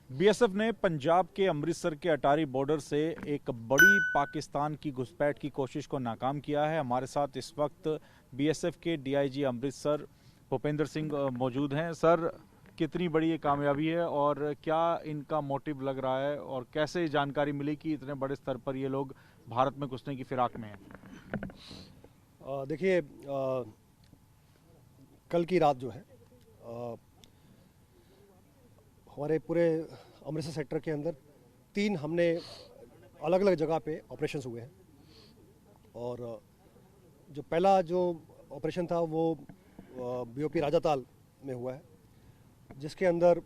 BSF ने पंजाब के अमृतसर के अटारी बॉर्डर से एक बड़ी पाकिस्तान की घुसपैठ की कोशिश को नाकाम किया है। हमारे साथ इस वक्त बीएसएफ के डीआईजी अमृतसर भूपेंद्र सिंह मौजूद हैं। सर, कितनी बड़ी ये कामयाबी है और क्या इनका मोटिव लग रहा है और कैसे जानकारी मिली कि इतने बड़े स्तर पर ये लोग भारत में घुसने की फिराक में हैं? देखिए, कल की रात जो है हमारे पूरे अमृतसर सेक्टर के अंदर 3 हमने अलग अलग जगह पे ऑपरेशंस हुए हैं। और जो पहला जो ऑपरेशन था वो बीओपी राजाताल में हुआ है, जिसके अंदर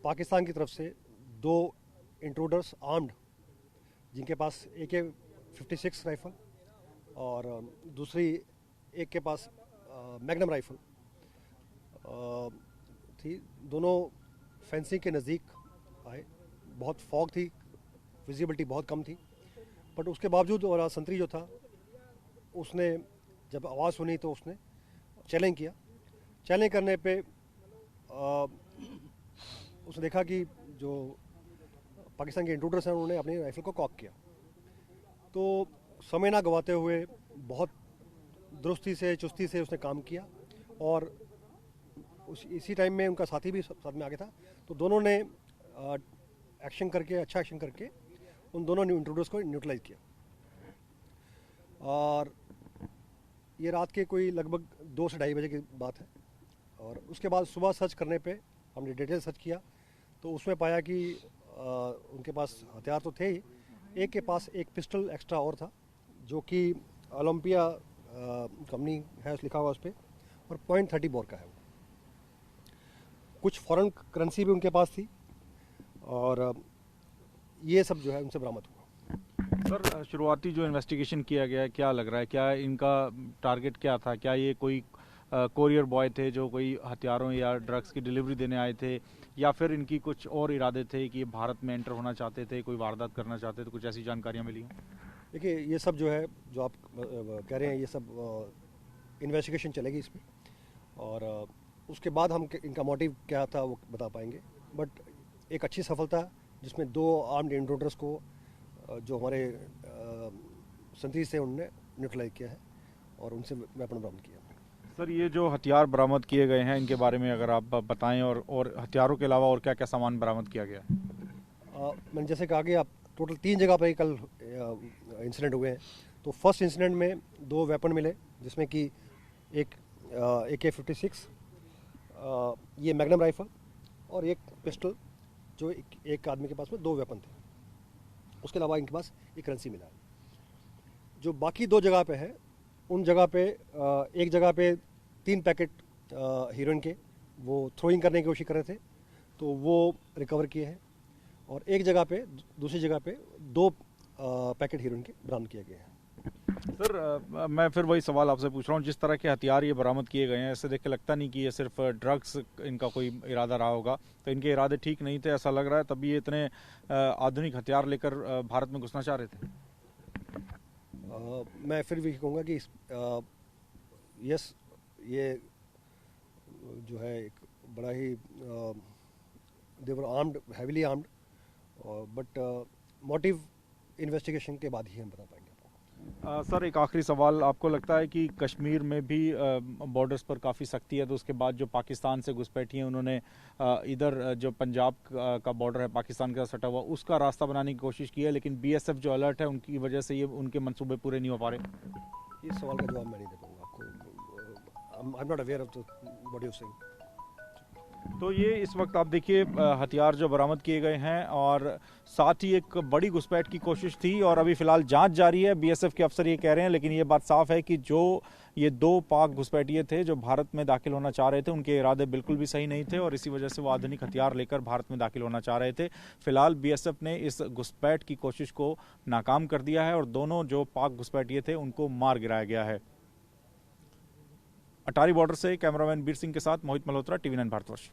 पाकिस्तान की तरफ से 2 इंट्रूडर्स आर्म्ड, जिनके पास AK-56 राइफ़ल और दूसरी एक के पास मैग्नम राइफ़ल थी। दोनों फेंसिंग के नज़दीक आए। बहुत फॉग थी, विजिबिलिटी बहुत कम थी, बट उसके बावजूद और संतरी जो था उसने जब आवाज़ सुनी तो उसने चैलेंज किया। चैलेंज करने पे उसने देखा कि जो पाकिस्तान के इंट्रूडर्स हैं उन्होंने अपनी राइफ़ल को कॉक किया। तो समय ना गवाते हुए बहुत दुरुस्ती से चुस्ती से उसने काम किया और इसी टाइम में उनका साथी भी साथ में आ गया था। तो दोनों ने एक्शन करके, अच्छा एक्शन करके उन दोनों इंट्रूडर्स को न्यूट्रलाइज किया। और ये रात के कोई लगभग 2 से ढाई बजे की बात है। और उसके बाद सुबह सर्च करने पे हमने डिटेल सर्च किया तो उसमें पाया कि उनके पास हथियार तो थे ही, एक के पास एक पिस्टल एक्स्ट्रा और था जो कि ओलंपिया कंपनी है लिखा हुआ उस पर, और .30 बोर का है। कुछ फॉरेन करेंसी भी उनके पास थी और ये सब जो है उनसे बरामद हुआ। सर, शुरुआती जो इन्वेस्टिगेशन किया गया है, क्या लग रहा है, क्या इनका टारगेट क्या था? क्या ये कोई कोरियर बॉय थे जो कोई हथियारों या ड्रग्स की डिलीवरी देने आए थे, या फिर इनकी कुछ और इरादे थे कि ये भारत में एंटर होना चाहते थे, कोई वारदात करना चाहते थे? कुछ ऐसी जानकारियाँ मिली हैं? देखिए, ये सब जो है जो आप कह रहे हैं ये सब इन्वेस्टिगेशन चलेगी इसमें, और उसके बाद हम इनका मोटिव क्या था वो बता पाएंगे। बट एक अच्छी सफलता जिसमें 2 आर्म्ड इंट्रूडर्स को जो हमारे संतरी से उन्होंने न्यूट्रलाइज किया है और उनसे वेपन बरामद किया। सर, ये जो हथियार बरामद किए गए हैं इनके बारे में अगर आप बताएं, और हथियारों के अलावा और क्या क्या सामान बरामद किया गया है? मैंने जैसे कहा कि आप टोटल 3 जगह पर कल इंसिडेंट हुए हैं। तो फर्स्ट इंसिडेंट में 2 वेपन मिले, जिसमें कि एक AK-56 ये मैग्नम राइफ़ल और एक पिस्टल, जो एक आदमी के पास में 2 वेपन थे। उसके अलावा इनके पास एक करेंसी मिला है। जो बाकी 2 जगह पे है उन जगह पे एक जगह पे 3 पैकेट हीरोइन के वो थ्रोइंग करने की कोशिश कर रहे थे, तो वो रिकवर किए हैं। और एक जगह पे, दूसरी जगह पे 2 पैकेट हीरोइन के बरामद किए गए हैं। सर, मैं फिर वही सवाल आपसे पूछ रहा हूँ, जिस तरह के हथियार ये बरामद किए गए हैं, ऐसे देख के लगता नहीं कि ये सिर्फ ड्रग्स इनका कोई इरादा रहा होगा। तो इनके इरादे ठीक नहीं थे, ऐसा लग रहा है, तभी ये इतने आधुनिक हथियार लेकर भारत में घुसना चाह रहे थे। मैं फिर भी कहूँगा कि यस, ये जो है एक बड़ा ही they were armed, heavily armed, but motive investigation के बाद ही हम बता पाएंगे। सर, एक आखिरी सवाल, आपको लगता है कि कश्मीर में भी बॉर्डर्स पर काफ़ी सख्ती है, तो उसके बाद जो पाकिस्तान से घुसपैठी हैं उन्होंने इधर जो पंजाब का बॉर्डर है पाकिस्तान के साथ सटा हुआ, उसका रास्ता बनाने की कोशिश की है, लेकिन बीएसएफ जो अलर्ट है उनकी वजह से ये उनके मंसूबे पूरे नहीं हो पा रहे? इस सवाल का जवाब मैं नहीं दे पाऊँगा आपको। I am not aware of what you saying. तो ये इस वक्त आप देखिए हथियार जो बरामद किए गए हैं, और साथ ही एक बड़ी घुसपैठ की कोशिश थी, और अभी फिलहाल जांच जारी है, बीएसएफ के अफसर ये कह रहे हैं। लेकिन ये बात साफ है कि जो ये 2 पाक घुसपैठिए थे जो भारत में दाखिल होना चाह रहे थे, उनके इरादे बिल्कुल भी सही नहीं थे और इसी वजह से वो आधुनिक हथियार लेकर भारत में दाखिल होना चाह रहे थे। फिलहाल बीएसएफ ने इस घुसपैठ की कोशिश को नाकाम कर दिया है और दोनों जो पाक घुसपैठिए थे उनको मार गिराया गया है। अटारी बॉर्डर से कैमरामैन बीर सिंह के साथ मोहित मल्होत्रा, TV9 भारतवर्ष।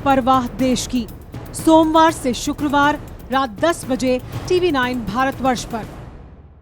परवाह देश की, सोमवार से शुक्रवार रात 10 बजे TV9 भारतवर्ष पर।